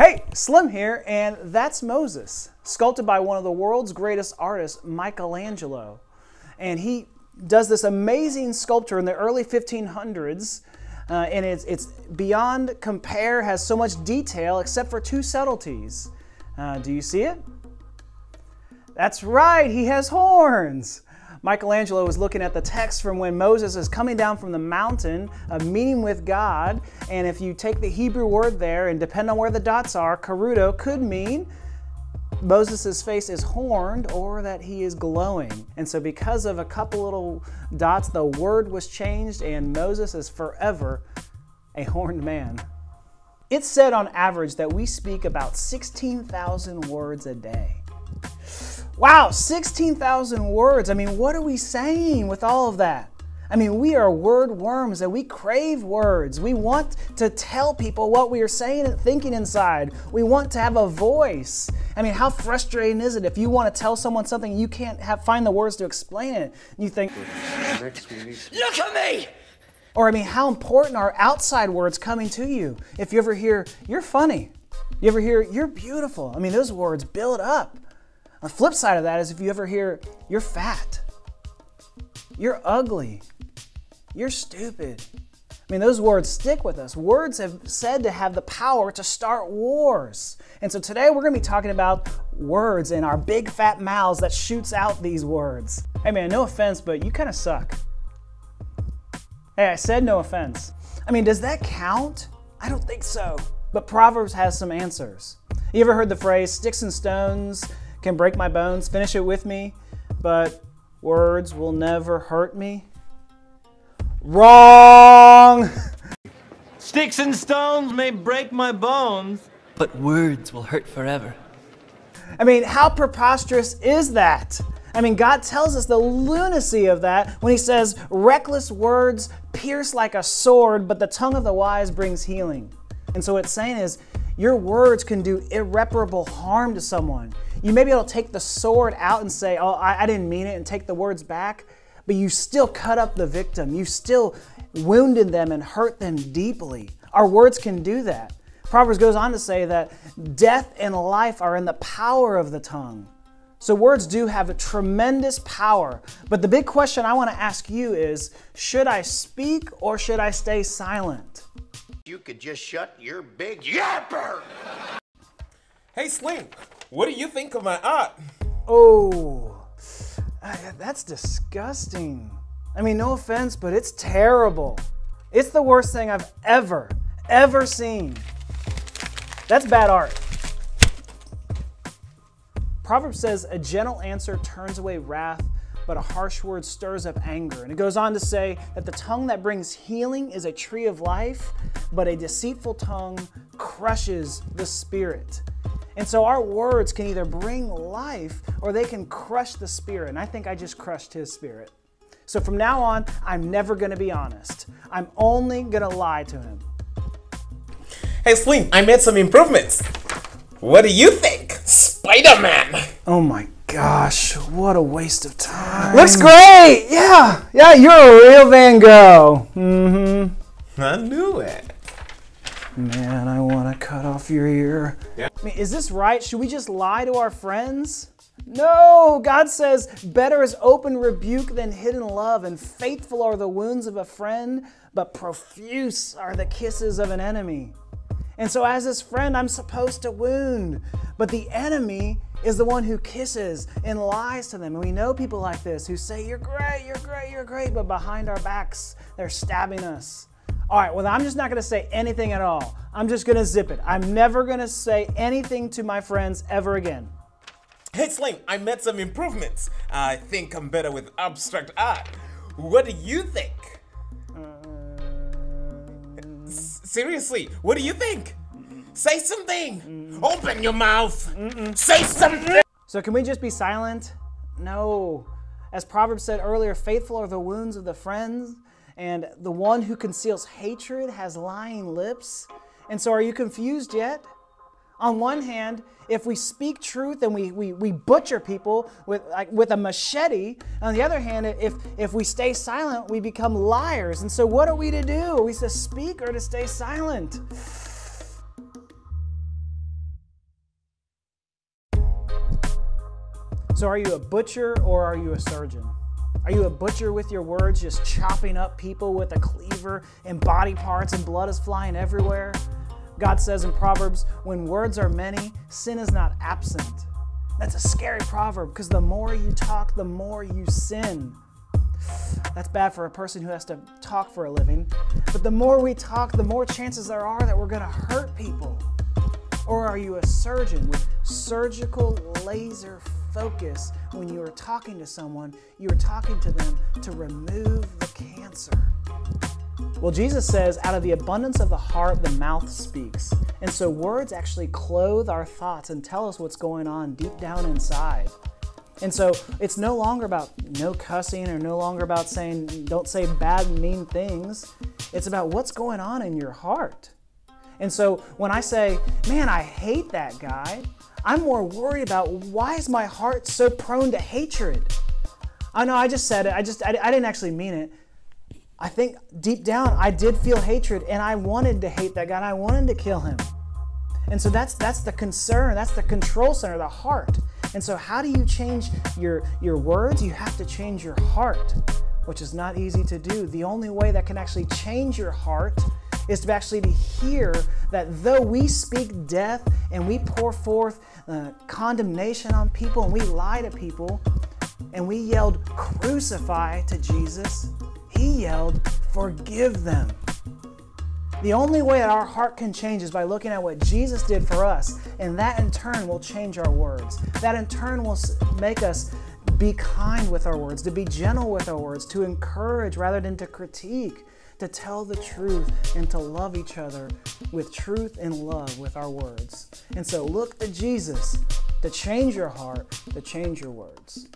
Hey, Slim here, and that's Moses, sculpted by one of the world's greatest artists, Michelangelo. And he does this amazing sculpture in the early 1500s, and it's beyond compare, has so much detail except for two subtleties. Do you see it? That's right, he has horns. Michelangelo was looking at the text from when Moses is coming down from the mountain, meeting with God, and if you take the Hebrew word there and depend on where the dots are, karudo could mean Moses' face is horned or that he is glowing. And so because of a couple little dots, the word was changed and Moses is forever a horned man. It's said on average that we speak about 16,000 words a day. Wow, 16,000 words. I mean, what are we saying with all of that? I mean, we are word worms and we crave words. We want to tell people what we are saying and thinking inside. We want to have a voice. I mean, how frustrating is it if you want to tell someone something you can't find the words to explain it? You think, look at me! Or I mean, how important are outside words coming to you? If you ever hear, you're funny. You ever hear, you're beautiful. I mean, those words build up. The flip side of that is if you ever hear, you're fat, you're ugly, you're stupid. I mean, those words stick with us. Words have said to have the power to start wars. And so today we're going to be talking about words and our big fat mouths that shoots out these words. Hey man, no offense, but you kind of suck. Hey, I said no offense. I mean, does that count? I don't think so. But Proverbs has some answers. You ever heard the phrase, sticks and stones can break my bones? Finish it with me, but words will never hurt me. Wrong! Sticks and stones may break my bones, but words will hurt forever. I mean, how preposterous is that? I mean, God tells us the lunacy of that when he says, reckless words pierce like a sword, but the tongue of the wise brings healing. And so what it's saying is, your words can do irreparable harm to someone. You may be able to take the sword out and say, oh, I didn't mean it, and take the words back, but you still cut up the victim. You still wounded them and hurt them deeply. Our words can do that. Proverbs goes on to say that death and life are in the power of the tongue. So words do have a tremendous power. But the big question I want to ask you is, should I speak or should I stay silent? You could just shut your big yapper! Hey Slim, what do you think of my art? Oh, that's disgusting. I mean, no offense, but it's terrible. It's the worst thing I've ever seen. That's bad art. Proverbs says, a gentle answer turns away wrath, but a harsh word stirs up anger. And it goes on to say that the tongue that brings healing is a tree of life, but a deceitful tongue crushes the spirit. And so our words can either bring life or they can crush the spirit. And I think I just crushed his spirit. So from now on, I'm never going to be honest. I'm only going to lie to him. Hey Slim, I made some improvements. What do you think? Spider-Man! Oh my gosh, what a waste of time. Looks great! Yeah, you're a real Van Gogh. I knew it. Man, I want to cut off your ear. Yeah. I mean, is this right? Should we just lie to our friends? No, God says, better is open rebuke than hidden love, and faithful are the wounds of a friend, but profuse are the kisses of an enemy. And so as his friend, I'm supposed to wound, but the enemy is the one who kisses and lies to them. And we know people like this who say, you're great, you're great, you're great, but behind our backs, they're stabbing us. All right, well, I'm just not going to say anything at all. I'm just going to zip it. I'm never going to say anything to my friends ever again. Hey Slim, I made some improvements. I think I'm better with abstract art. What do you think? Seriously, what do you think? Say something. Open your mouth. Say something. So can we just be silent? No. As Proverbs said earlier, faithful are the wounds of the friends, and the one who conceals hatred has lying lips. And so are you confused yet? On one hand, if we speak truth and we butcher people with a machete, on the other hand, if we stay silent, we become liars. And so what are we to do? Are we to speak or to stay silent? So are you a butcher or are you a surgeon? Are you a butcher with your words, just chopping up people with a cleaver and body parts and blood is flying everywhere? God says in Proverbs, when words are many, sin is not absent. That's a scary proverb because the more you talk, the more you sin. That's bad for a person who has to talk for a living. But the more we talk, the more chances there are that we're going to hurt people. Or are you a surgeon with surgical laser focus? When you are talking to someone, you are talking to them to remove the cancer. Well, Jesus says, out of the abundance of the heart, the mouth speaks. And so words actually clothe our thoughts and tell us what's going on deep down inside. And so it's no longer about no cussing or no longer about saying, don't say bad and mean things. It's about what's going on in your heart. And so when I say, man, I hate that guy, I'm more worried about why is my heart so prone to hatred? I know I just said it. I didn't actually mean it. I think deep down I did feel hatred and I wanted to hate that guy and I wanted to kill him. And so that's the concern, that's the control center, the heart. And so how do you change your words? You have to change your heart, which is not easy to do. The only way that can actually change your heart is to actually hear that though we speak death and we pour forth condemnation on people and we lie to people and we yelled crucify to Jesus, he yelled forgive them. The only way that our heart can change is by looking at what Jesus did for us, and that in turn will change our words. That in turn will make us be kind with our words, to be gentle with our words, to encourage rather than to critique, to tell the truth and to love each other with truth and love with our words. And so look to Jesus to change your heart, to change your words.